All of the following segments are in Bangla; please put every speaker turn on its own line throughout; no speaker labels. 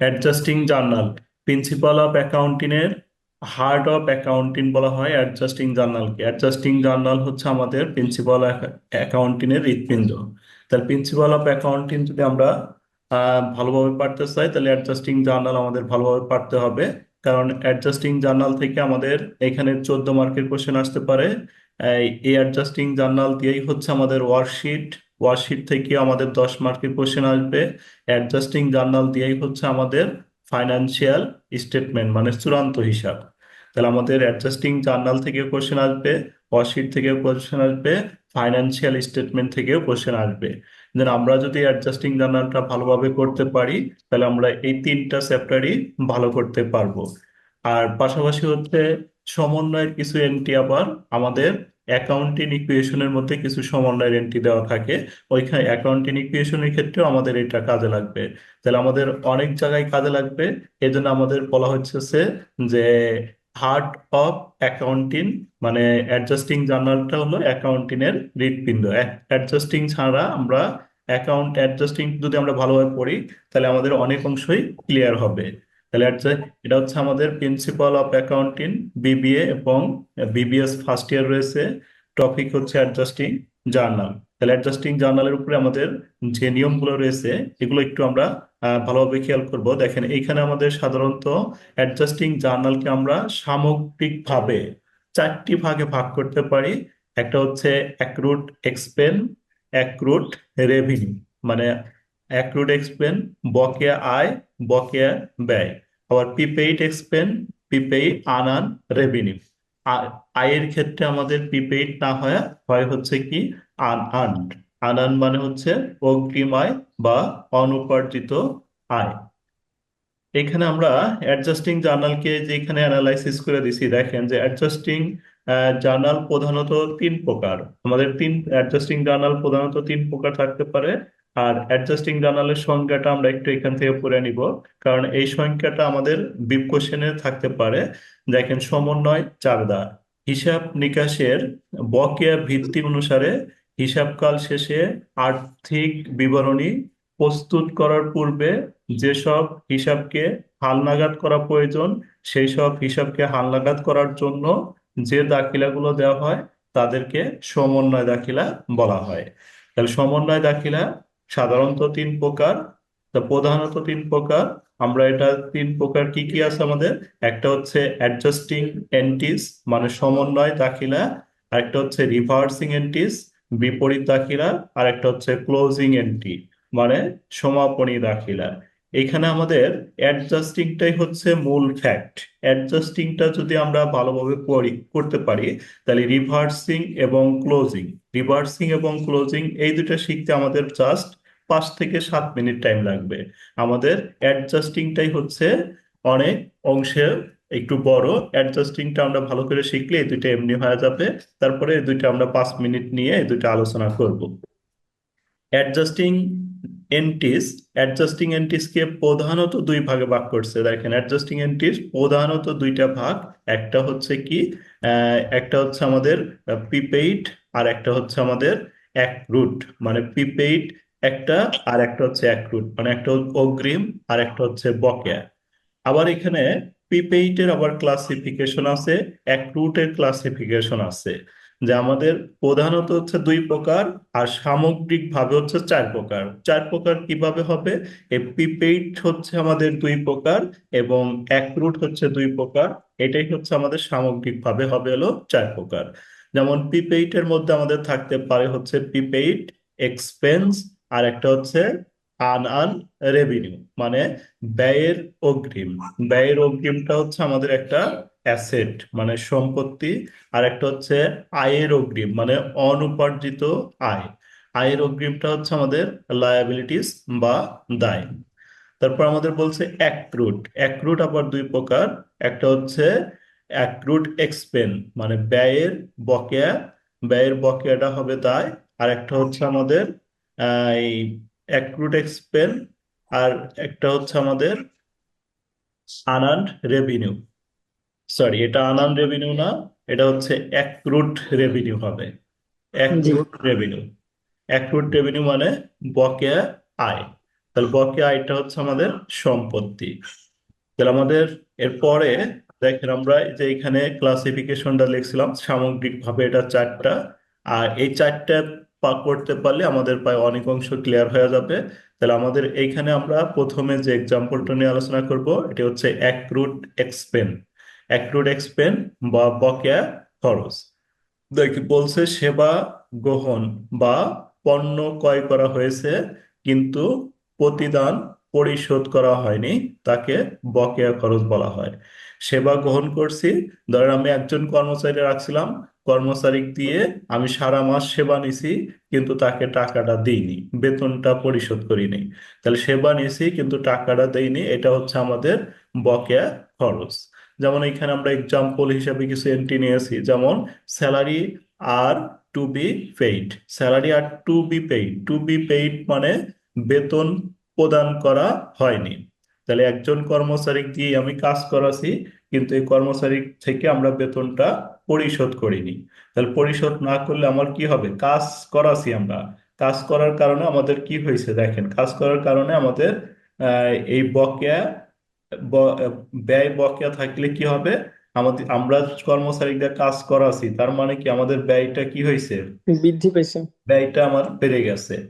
Adjusting journal, principal of accounting এর হার্ট অফ অ্যাকাউন্টিং বলা হয় অ্যাডজাস্টিং জার্নালকে। অ্যাডজাস্টিং জার্নাল হচ্ছে আমাদের প্রিন্সিপাল অ্যাকাউন্টিং এর হৃৎপিণ্ড। তাহলে প্রিন্সিপাল অফ অ্যাকাউন্টিং যদি আমরা ভালোভাবে পড়তে চাই, তাহলে অ্যাডজাস্টিং জার্নাল আমাদের ভালোভাবে পড়তে হবে। কারণ অ্যাডজাস্টিং জার্নাল থেকে আমাদের এখানে 14 মার্কের কোশ্চেন আসতে পারে। এই অ্যাডজাস্টিং জার্নাল দিয়েই হচ্ছে আমাদের ওয়ার্কশিট, ওয়ার্কশিট থেকে আমাদের 10 মার্কের কোশ্চেন আসবে। অ্যাডজাস্টিং জার্নাল দিয়েই হচ্ছে আমাদের ফাইনান্সিয়াল স্টেটমেন্ট মানে চূড়ান্ত হিসাব। তাহলে আমাদের অ্যাডজাস্টিং জার্নাল থেকে কোশ্চেন আসবে, ওয়ার্কশিট থেকেও কোশ্চেন আসবে, ফাইনান্সিয়াল স্টেটমেন্ট থেকেও কোশ্চেন আসবে। দেন আমরা যদি অ্যাডজাস্টিং জার্নালটা ভালোভাবে করতে পারি, তাহলে আমরা এই 3টা চ্যাপ্টারই ভালো করতে পারবো। আর পাশাপাশি হচ্ছে সমন্বয়ের কিছু এন্ট্রি আবার আমাদের অ্যাকাউন্টিং ইকুয়েশনের মধ্যে কিছু সমন্বয়ের এন্ট্রি দেওয়া থাকে। ওইখানে অ্যাকাউন্টিং ইকুয়েশনের ক্ষেত্রেও আমাদের এটা কাজে লাগবে। তাহলে আমাদের অনেক জায়গায় কাজে লাগবে। এই জন্য আমাদের বলা হচ্ছে যে হার্ট অফ অ্যাকাউন্টিং, মানে অ্যাডজাস্টিং জার্নালটা হলো অ্যাকাউন্টিং এর হৃৎপিণ্ড। অ্যাডজাস্টিং ছাড়া আমরা অ্যাডজাস্টিং যদি আমরা ভালোভাবে পড়ি, তাহলে আমাদের অনেক অংশই ক্লিয়ার হবে। তাহলে এটা হচ্ছে আমাদের প্রিন্সিপাল অফ অ্যাকাউন্টিং বিবিএ এবং বিবিএস ফার্স্ট ইয়ার রয়েছে। টপিক হচ্ছে অ্যাডজাস্টিং জার্নাল। তাহলে অ্যাডজাস্টিং জার্নালের উপরে আমাদের যে নিয়মগুলো রয়েছে, এগুলো একটু আমরা ভালোভাবে খেয়াল করব। দেখেন এইখানে আমাদের সাধারণত অ্যাডজাস্টিং জার্নালকে আমরা সামগ্রিকভাবে 4টি ভাগে ভাগ করতে পারি। একটা হচ্ছে অ্যাক্রুড এক্সপেন, অ্যাক্রুড রেভিনিউ, মানে অ্যাক্রুড এক্সপেন বকেয়া আয়, বকেয়া ব্যয়। আবার প্রিপেইড এক্সপেন, প্রিপেইড আনান রেভিনিউ। আয়ের ক্ষেত্রে আমাদের প্রিপেইড না হয়, হয় হচ্ছে কি আনআর্নড। আনআর্ন মানে হচ্ছে অগ্রিম আয় বা অনুপার্জিত আয়। এখানে আমরা অ্যাডজাস্টিং জার্নালকে যেখানে অ্যানালাইসিস করে দিছি, দেখেন যে অ্যাডজাস্টিং জার্নাল প্রধানত 3 প্রকার। আমাদের অ্যাডজাস্টিং জার্নাল প্রধানত 3 প্রকার থাকতে পারে। আর অ্যাডজাস্টিং জার্নালের সংজ্ঞাটা আমরা একটু এখান থেকে পড়ে নিব, কারণ এই সংখ্যাটা আমাদের বিপ কোশ্চেনে থাকতে পারে। দেখেন সমন্বয় 4 ধাপ। হিসাব নিকাশের বকেয়া ভিত্তি অনুসারে হিসাবকাল শেষে আর্থিক বিবরণী প্রস্তুত করার পূর্বে যেসব হিসাবকে হালনাগাদ করা প্রয়োজন, সেই সব হিসাবকে হালনাগাদ করার জন্য যে দাখিলাগুলো দেওয়া হয়, তাদেরকে সমন্বয় দাখিলা বলা হয়। তাহলে সমন্বয় দাখিলা সাধারণত 3 প্রকার, তা প্রধানত 3 প্রকার। আমরা এটা 3 প্রকার কি কি আছে আমাদের, একটা হচ্ছে অ্যাডজাস্টিং এন্টিস মানে সমন্বয় দাখিলা, আরেকটা হচ্ছে রিভার্সিং এন্টিস বিপরীত দাখিলা, আর একটা হচ্ছে ক্লোজিং এন্ট্রি মানে সমাপনী দাখিলা। এখানে আমাদের অ্যাডজাস্টিংটাই হচ্ছে মূল ফ্যাক্ট। অ্যাডজাস্টিংটা যদি আমরা ভালোভাবে করতে পারি, তাহলে রিভার্সিং এবং ক্লোজিং এই দুটো শিখতে আমাদের জাস্ট 5 থেকে 7 মিনিট টাইম লাগবে। আমাদের অ্যাডজাস্টিংটাই হচ্ছে অনেক অংশে একটু বড়। অ্যাডজাস্টিংটা আমরা ভালো করে শিখলে এই দুইটা এমনি হয়ে যাবে। তারপরে এই দুইটা আমরা 5 মিনিট নিয়ে এই দুইটা আলোচনা করব। অ্যাডজাস্টিং এন্টিস, অ্যাডজাস্টিং এন্টিসকে প্রধানত 2 ভাগে ভাগ করছে। দেখেন অ্যাডজাস্টিং এন্টিস প্রধানত 2টা ভাগ। একটা হচ্ছে কি একটা হচ্ছে আমাদের প্রিপেইড, আর একটা হচ্ছে আমাদের অ্যাক্রুড। মানে প্রিপেইড একটা, আর একটা হচ্ছে অ্যাক্রুড মানে একটা অগ্রিম, আর একটা হচ্ছে বকেয়া। আবার এখানে প্রিপেইডের আবার ক্লাসিফিকেশন আছে, অ্যাক্রুটের ক্লাসিফিকেশন আছে। যে আমাদের প্রধানত হচ্ছে 2 প্রকার, আর সামগ্রিক ভাবে হচ্ছে 4 প্রকার। 4 প্রকার কিভাবে হবে, এই প্রিপেইড হচ্ছে আমাদের 2 প্রকার এবং অ্যাক্রুট হচ্ছে 2 প্রকার। এটাই হচ্ছে আমাদের সামগ্রিক ভাবে হবে হলো 4 প্রকার। যেমন প্রিপেইড এর মধ্যে আমাদের থাকতে পারে হচ্ছে প্রিপেইড এক্সপেন্স, আর একটা হচ্ছে আন রেভিনিউ মানে ব্যয়ের অগ্রিম। ব্যয়ের অগ্রিমটা হচ্ছে আমাদের একটা অ্যাসেট মানে সম্পত্তি। আর একটা হচ্ছে আয়ের অগ্রিম মানে অনুপার্জিত আয়। আয়ের অগ্রিমটা হচ্ছে আমাদের লায়াবিলিটিস বা দায়। তারপর আমাদের বলছে অ্যাক্রুড। অ্যাক্রুড আবার 2 প্রকার। একটা হচ্ছে অ্যাক্রুড এক্সপেন মানে ব্যয়ের বকেয়া, ব্যয়ের বকেয়াটা হবে দায়। আর একটা হচ্ছে আমাদের এই অ্যাক্রুড এক্সপেন, আর একটা হচ্ছে আমাদের আনার্নড রেভিনিউ। সরি, এটা আনার্নড রেভিনিউ না, এটা হচ্ছে অ্যাক্রুড রেভিনিউ হবে।
জি।
অ্যাক্রুড রেভিনিউ, অ্যাক্রুড রেভিনিউ মানে বকেয়া আয়। তাহলে বকেয়া আয়টা হচ্ছে আমাদের সম্পত্তি। তাহলে আমাদের এরপরে দেখেন আমরা এই যে এখানে ক্লাসিফিকেশনটা লিখছিলাম সামগ্রিকভাবে এটা চারটা। আর এই চারটা করতে পারলে আমাদের প্রায় অনেক অংশ ক্লিয়ার হয়ে যাবে। তাহলে আমাদের এইখানে আমরা প্রথমে যে এক্সাম্পলটা নিয়ে আলোচনা করব এটা হচ্ছে অ্যাক্রুড এক্সপেন। অ্যাক্রুড এক্সপেন বা বকেয়া খরচ। দেখ বলছে সেবা গ্রহণ বা পণ্য ক্রয় করা হয়েছে কিন্তু প্রতিদান পরিশোধ করা হয়নি, তাকে বকেয়া খরচ বলা হয়। সেবা গ্রহণ করছি, ধরেন আমি একজন কর্মচারী রাখছিলাম, কর্মচারী দিয়ে আমি সারা মাস সেবা নিছি কিন্তু তাকে টাকাটা দিইনি, বেতনটা পরিশোধ করিনি। তাহলে সেবা নিছি কিন্তু টাকাটা দেইনি, এটা হচ্ছে আমাদের বকেয়া খরচ। যেমন এখানে আমরা এক্সাম্পল হিসাবে কিছু এন্ট্রি নিয়েছি, যেমন salary are to be paid. Salary are to be paid মানে বেতন প্রদান করা হয়নি। তাহলে একজন কর্মচারী দিয়ে আমি কাজ করাছি কিন্তু এই কর্মচারী থেকে আমরা বেতনটা পরিশোধ করিনি। তাহলে পরিশোধ না করলে আমার কি হবে, কাজ করাছি আমরা, কাজ করার কারণে আমাদের কি হয়েছে দেখেন, কাজ করার কারণে আমাদের এই বকেয়া ব- ব্যয় বকেয়া থাকলে কি হবে, আমাদের আমরা কর্মচারীদের কাজ করাছি তার মানে কি আমাদের ব্যয়টা কি হয়েছে,
বৃদ্ধি পেয়েছে।
ব্যয়টা আমার বেড়ে গেছে।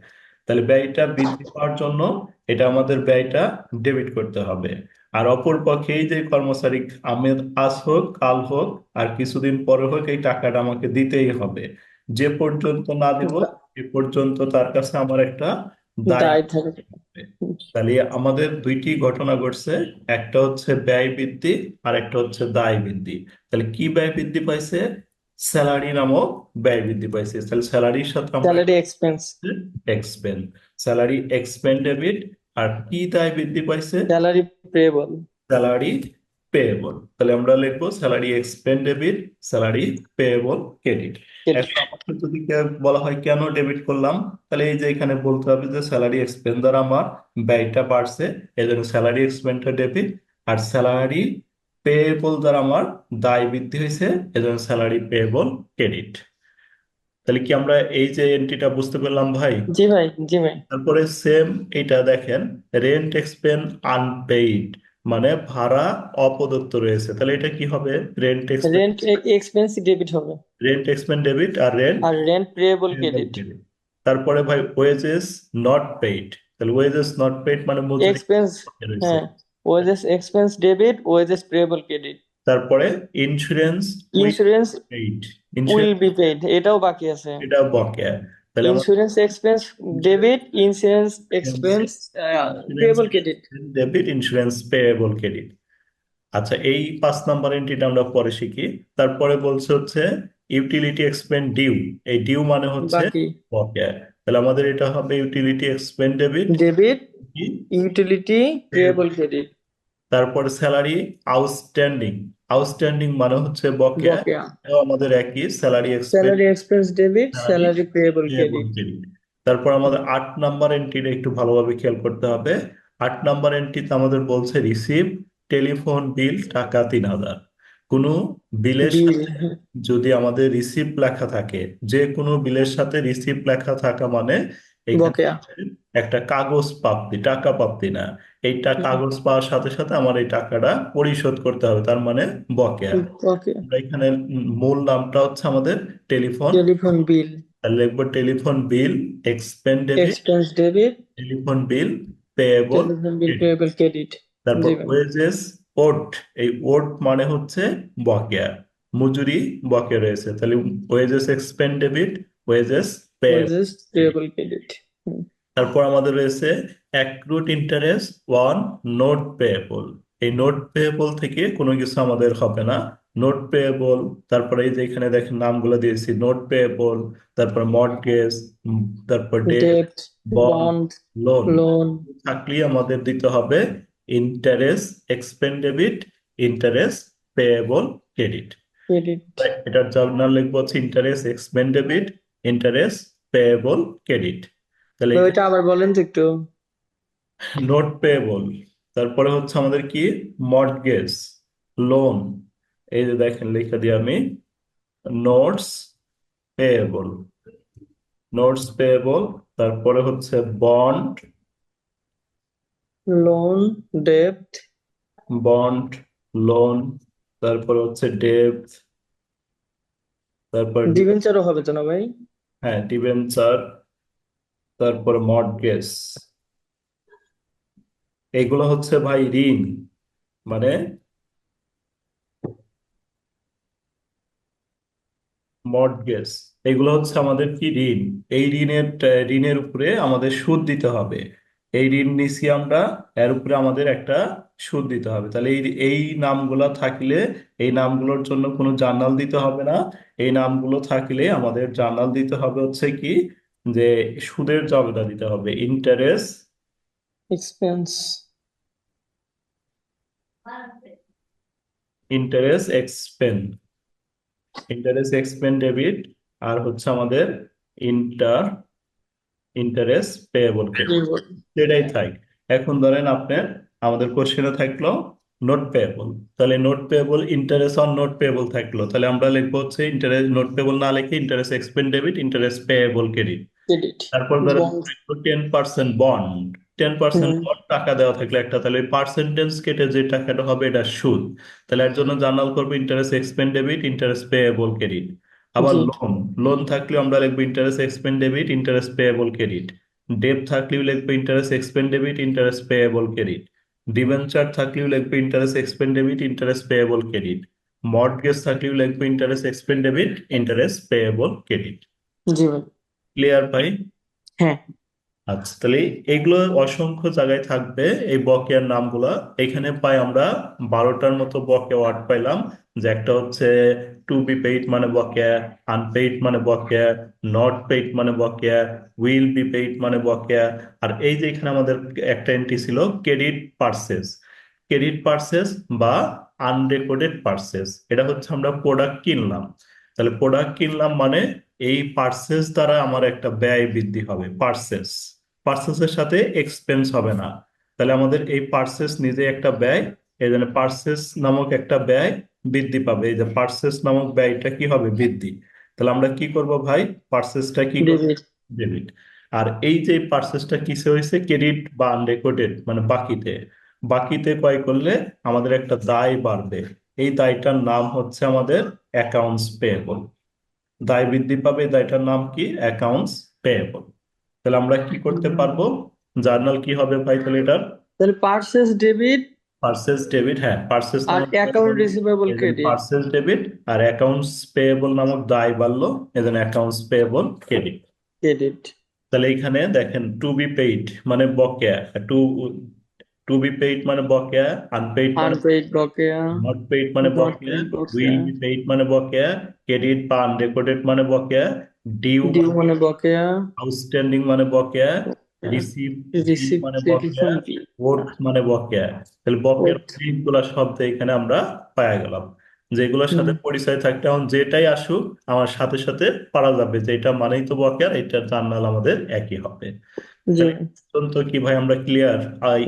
তাহলে ব্যয়টা বৃদ্ধি পাওয়ার জন্য এটা আমাদের ব্যয়টা ডেবিট করতে হবে। আর অপর পক্ষে এই যে কর্মচারী আমার আজ হোক কাল হোক আর কিছুদিন পরে হোক এই টাকাটা আমাকে দিতেই হবে। যে পর্যন্ত না দেব
দা-
সে পর্যন্ত তার কাছে আমার একটা দায়
দায় থাকে।
হবে। তাহলে আমাদের দুইটি ঘটনা ঘটছে, একটা হচ্ছে ব্যয় বৃদ্ধি আর একটা হচ্ছে দায় বৃদ্ধি। তাহলে কি ব্যয় বৃদ্ধি পাইছে, স্যালারি নামক ব্যয় বৃদ্ধি পাইছে। তাহলে স্যালারির সাথে আমরা
salary expense.
Expend, salary expend debit. আর কি দায় বৃদ্ধি পাইছে,
স্যালারি পেয়েবল।
Salary payable. তাহলে আমরা লিখবো salary expend debit, salary payable credit.
Credit.
এখন আমাকে যদি বলা হয় কেন ডেবিট করলাম, তাহলে এই যে এখানে বলতে হবে যে স্যালারি এক্সপেন্ড দ্বারা আমার ব্যয়টা বাড়ছে, এই জন্য স্যালারি এক্সপেন্ডটা ডেবিট। আর স্যালারি পেয়েবল দ্বারা আমার দায় বৃদ্ধি হয়েছে, এই জন্য স্যালারি পেয়েবল ক্রেডিট। তাহলে কি আমরা এই যে এন্ট্রিটা বুঝতে পারলাম ভাই?
জি ভাই, জি ভাই।
তারপরে সেম এটা দেখেন, রেন্ট এক্সপেন্স আনপেইড মানে ভাড়া অপ্রদত্ত রয়েছে, তাহলে এটা কি হবে, rent expense,
rent expense debit হবে।
রেন্ট এক্সপেন্স ডেবিট আর রেন্ট
আর rent payable
payable
credit.
Credit. তারপরে ভাই ওয়েজেস নট পেইড, তাহলে ওয়েজেস নট পেইড মানে মজুরি
এক্সপেন্স।
রয়েছে।
হ্যাঁ, wages expense debit, wages payable credit.
তারপরে insurance with
insurance
paid,
will
insurance
be paid, এটাও বাকি আছে।
এটা বকেয়া। তাহলে আমার
insurance expense
insurance
debit, insurance expense
insurance
payable credit.
Debit, insurance payable credit. আচ্ছা এই 5 নম্বর এন্ট্রিটা আমরা পরে শিখি। তারপরে বলছে হচ্ছে ইউটিলিটি এক্সপেন্ড ডিউ। এই ডিউ মানে হচ্ছে
বাকি।
বকেয়া। তাহলে আমাদের এটা হবে utility expend debit,
debit, utility, payable credit.
তারপরে স্যালারি আউটস্ট্যান্ডিং। আউটস্ট্যান্ডিং মানে হচ্ছে বকেয়া,
বকেয়া।
এটাও আমাদের একই, salary expend,
salary expense debit,
salary
salary payable
payable
credit.
Credit. তারপর আমাদের 8 নম্বর এন্ট্রিটা একটু ভালোভাবে খেয়াল করতে হবে। 8 নম্বর এন্ট্রিতে আমাদের বলছে রিসিভ টেলিফোন বিল টাকা 3,000। কোনো বিলের
বিল।
সাথে যদি আমাদের রিসিপ্ট লেখা থাকে, যে কোনো বিলের সাথে রিসিপ্ট লেখা থাকা মানে এইখানে
বকেয়া।
একটা কাগজ প্রাপ্তি, টাকা প্রাপ্তি না। এইটা কাগজ পাওয়ার সাথে সাথে আমার এই টাকাটা পরিশোধ করতে হবে, তার মানে বকেয়া।
বকেয়া।
আমরা এখানে মূল নামটা হচ্ছে আমাদের টেলিফোন।
Telephone bill.
তাহলে লিখবো telephone bill expend debit,
expense debit,
telephone bill payable
telephone bill
credit.
Payable credit.
তারপর
জি ভাই।
Wages ode. এই ওড মানে হচ্ছে বকেয়া, মজুরি বকেয়া রয়েছে। তাহলে wages expend debit, wages payable
wages
credit.
Payable credit.
তারপর আমাদের রয়েছে accrued interest on note payable. এই নোট পেয়েবল থেকে কোনো কিছু আমাদের হবে না, নোট পেয়েবল। তারপরে এই যে এখানে দেখেন নামগুলো দিয়েছি, নোট পেয়েবল, তারপর মর্টগেজ, তারপর debt,
debt,
bond,
bond,
loan
loan,
থাকলেই আমাদের দিতে হবে interest expend debit, interest payable credit.
Credit.
এটার জার্নাল লিখবো হচ্ছে interest expend debit, interest payable credit. তাহলে
ভাই ওইটা আবার বলেন তো একটু।
নোট পেয়েবল, তারপরে হচ্ছে আমাদের কি, মর্টগেজ, লোন। এই যে দেখেন লিখে দিই আমি, নোটস পেয়েবল, নোটস পেয়েবল, তারপরে হচ্ছে বন্ড,
লোন, ডেপ্ট,
বন্ড, লোন, তারপর হচ্ছে ডেট, তারপর
ডিবেঞ্চারও হবে তো না ভাই?
হ্যাঁ ডিবেঞ্চার, তারপর মর্টগেজ। এগুলো হচ্ছে ভাই ঋণ, মানে মর্টগেজ। এগুলো হচ্ছে আমাদের কি ঋণ। এই ঋণের উপরে আমাদের সুদ দিতে হবে। এই ঋণ নিছি আমরা, এর উপরে আমাদের একটা সুদ দিতে হবে। তাহলে এই নামগুলো থাকলে এই নামগুলোর জন্য কোনো জার্নাল দিতে হবে না। এই নামগুলো থাকলে আমাদের জার্নাল দিতে হবে হচ্ছে কি, যে সুদের জবাবটা দিতে হবে interest,
expense.
Interest expense, interest expense debit, আর হচ্ছে আমাদের ইন্টার ইন্টারেস্ট পেয়েবল ক্রেডিট। সেটাই থাক। এখন ধরেন আপনার আমাদের কোশ্চেনে থাকলো নোট পেয়েবল। তাহলে note payable, interest on note payable থাকলো, তাহলে আমরা লিখবো হচ্ছে ইন্টারেস্ট নোট পেয়েবল না লিখে interest expense debit, interest payable credit.
Credit.
তারপর ধরেন
বন্ড।
10% বন্ড, 10%
হুম।
বন্ড টাকা দেওয়া থাকলে একটা, তাহলে পার্সেন্টেজ কেটে যে টাকাটা হবে এটা সুদ। তাহলে এর জন্য জার্নাল করবো interest expense debit, interest payable credit. আবার
জি।
লোন, লোন থাকলে আমরা লিখবো interest expense debit, interest payable credit. Debt থাকলেও লিখবো interest expense debit, interest payable credit. Debenture থাকলেও লিখবো interest expense debit, interest payable credit. Mortgage থাকলেও লিখবো interest expense debit, interest payable credit.
জি ভাই।
ক্লিয়ার ভাই?
হ্যাঁ।
আচ্ছা, তাহলে এগুলো অসংখ্য জায়গায় থাকবে এই বকেয়ার নামগুলা। এখানে পাই আমরা 12টার মতো বকেয়া ওয়ার্ড পাইলাম। যে একটা হচ্ছে টু বি পেইড মানে বকেয়া, আনপেইড মানে বকেয়া, নট পেইড মানে বকেয়া, উইল বি পেইড মানে বকেয়া। আর এই যে এখানে আমাদের একটা এন্ট্রি ছিল ক্রেডিট পারচেজ। ক্রেডিট পারচেজ বা আনরেকর্ডেড পারচেজ, এটা হচ্ছে আমরা প্রোডাক্ট কিনলাম। তাহলে প্রোডাক্ট কিনলাম মানে এই পার্সেস দ্বারা আমার একটা ব্যয় বৃদ্ধি হবে। পার্সেস, পার্সেসের সাথে এক্সপেন্স হবে না। তাহলে আমাদের এই পার্সেস নিজে একটা ব্যয়, এই জন্য পার্সেস নামক একটা ব্যয় বৃদ্ধি পাবে। এই যে পার্সেস নামক ব্যয়টা কি হবে? বৃদ্ধি। তাহলে আমরা কি করব ভাই? পার্সেসটা কি করব?
ডেবিট।
ডেবিট। আর এই যে পার্সেসটা কিসে হয়েছে? ক্রেডিট বা আনরেকর্ডেড মানে বাকিতে। বাকিতে ক্রয় করলে আমাদের একটা দায় বাড়বে। এই দায়টার নাম হচ্ছে আমাদের অ্যাকাউন্টস পেয়েবল। দায় বৃদ্ধি পাবে, দায়টার নাম কি? Accounts payable. তাহলে আমরা কি করতে পারবো? জার্নাল কি হবে ভাই তাহলে এটার?
তাহলে পার্সেস ডেবিট
পার্সেস ডেবিট, হ্যাঁ পার্সেস
আর
নামক দায়
অ্যাকাউন্ট
বাড়লো,
রিসিভেবল
এই জন্য
ক্রেডিট।
Purchase debit. আর অ্যাকাউন্টস পেয়েবল নামক দায় বাড়লো, এই জন্য অ্যাকাউন্টস পেয়েবল ক্রেডিট।
ক্রেডিট।
তাহলে এখানে দেখেন টু বি পেইড মানে বকেয়া, টু টু বি পেইড মানে বকেয়া, আনপেইড মানে
আনপেইড বকেয়া।
নট পেইড মানে
নট
বকেয়া,
পেইড
উইল
বকেয়া।
বি পেইড মানে বকেয়া, ক্রেডিট বা আনরেকর্ডেড মানে বকেয়া, ডিউ
ডিউ
মানে
মানে বকেয়া।
আউটস্ট্যান্ডিং মানে বকেয়া, রিসিভ বিল
রিসিভ
মানে বকেয়া,
রিফান্ড বিল।
ওর্থ মানে বকেয়া। তাহলে বকেয়ার
ওর্থ।
অনেকগুলা শব্দ এখানে আমরা পাওয়া গেলাম, যেগুলোর সাথে পরিচয় থাকতে এখন যেটাই আসুক আমার সাথে সাথে পারা যাবে যে এটা মানেই তো বকেয়ার, এটার জার্নাল আমাদের একই হবে।
জি
তাহলে
ভাই।
এই পর্যন্ত কি ভাই আমরা ক্লিয়ার?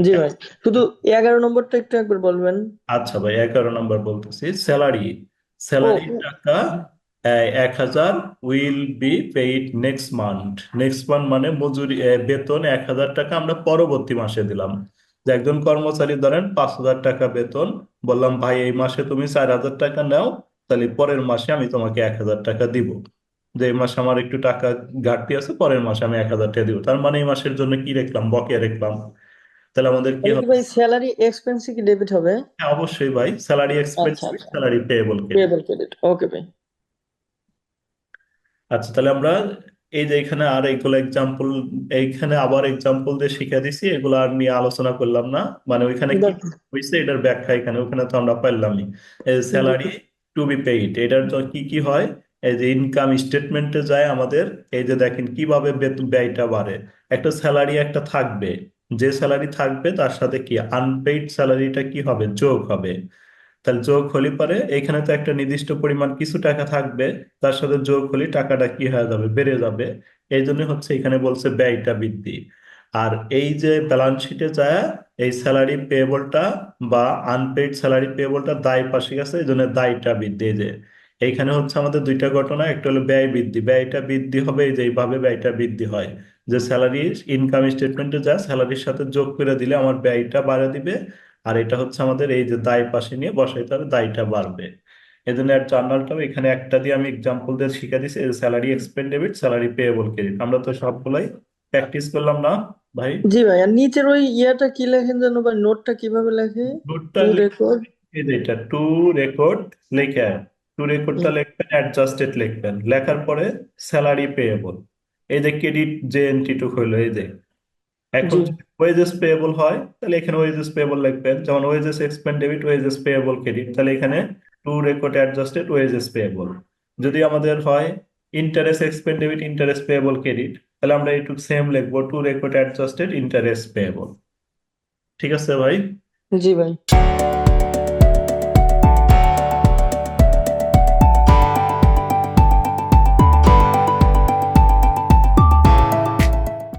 জি ভাই, শুধু 11 নম্বরটা একটু একবার বলবেন।
আচ্ছা ভাই, 11 নম্বর বলতেছি। স্যালারি,
ও।
স্যালারির টাকা 1,000 will be paid next month. Next month মানে মজুরি, বেতন 1,000 টাকা আমরা পরবর্তী মাসে দিলাম। যে একজন কর্মচারী ধরেন 5,000 টাকা বেতন, বললাম ভাই এই মাসে তুমি 4,000 টাকা নাও, তাহলে পরের মাসে আমি তোমাকে 1,000 টাকা দিব। যে এই মাসে আমার একটু টাকা ঘাটতি আছে, পরের মাসে আমি 1,000 টাকা দিব, তার মানে এই মাসের জন্য কি রাখলাম? বকেয়া রাখলাম। তাহলে আমাদের কি
তাহলে কি
হবে?
ভাই স্যালারি এক্সপেন্সে কি ডেবিট হবে?
হ্যাঁ অবশ্যই ভাই, স্যালারি এক্সপেন্স,
আচ্ছা আচ্ছা।
Salary payable credit.
Payable credit, okay ভাই।
আচ্ছা, তাহলে আমরা এই যে এখানে আর এইগুলো এক্সাম্পল, এইখানে আবার এক্সাম্পল দিয়ে শিখে দিছি, এগুলো আর নিয়ে আলোচনা করলাম না। মানে ওইখানে কি
দেখ-
হয়েছে এটার ব্যাখ্যা এখানে, ওখানে তো আমরা পারলামই। এই স্যালারি টু বি পেইড, এটার তো কি কি হয়? এই যে ইনকাম স্টেটমেন্টে যায় আমাদের, এই যে দেখেন কিভাবে ব্যয়টা বাড়ে। একটা স্যালারি একটা থাকবে, যে স্যালারি থাকবে তার সাথে কি আনপেইড স্যালারিটা কি হবে? যোগ হবে। তাহলে যোগ হলে পরে এখানে তো একটা নির্দিষ্ট পরিমাণ কিছু টাকা থাকবে, তার সাথে যোগ হলে টাকাটা কি হয়ে যাবে? বেড়ে যাবে। এই জন্য হচ্ছে এখানে বলছে ব্যয়টা বৃদ্ধি। আর এই যে ব্যালেন্স শিটে যায় এই স্যালারি পেয়েবলটা বা আনপেইড স্যালারি পেয়েবলটা দায় পাশে গেছে, এই জন্য দায়টা বৃদ্ধি। এই যে এইখানে হচ্ছে আমাদের দুইটা ঘটনা, একটা হলো ব্যয় বৃদ্ধি, ব্যয়টা বৃদ্ধি হবে এই যে এইভাবে ব্যয়টা বৃদ্ধি হয়। যে স্যালারি ইনকাম স্টেটমেন্টে যা স্যালারির সাথে যোগ করে দিলে আমার ব্যয়টা বাড়া দিবে, আর এটা হচ্ছে আমাদের এই যে দায় পাশে নিয়ে বসাইতে হবে, দায়টা বাড়বে। এই জন্য এর জার্নালটাও এখানে একটা দিয়ে আমি এক্সাম্পল দিয়ে শিখে দিচ্ছি, salary expend debit, salary payable credit, আমরা তো সবগুলাই প্র্যাকটিস করলাম না ভাই?
জি ভাই, আর নিচের ওই ইয়াটা কি লেখেন যেন ভাই, নোটটা কিভাবে লেখে? To
total
record.
এই যে এটা টু রেকর্ড লেখা, টু রেকর্ডটা লিখবেন, অ্যাডজাস্টেড লিখবেন, লেখার পরে স্যালারি পেয়েবল, এই যে ক্রেডিট যে এন্ট্রিটুক হইলো এই যে, এখন
জি
যদি ওয়েজেস পেয়েবল হয় তাহলে এখানে ওয়েজেস পেয়েবল লিখবেন, যেমন wages expend debit, wages payable credit, তাহলে এখানে to record adjusted wages payable. যদি আমাদের হয় interest expend debit, interest payable credit, তাহলে আমরা এইটুক সেম লিখবো, to record adjusted interest payable. ঠিক আছে ভাই?
জি ভাই।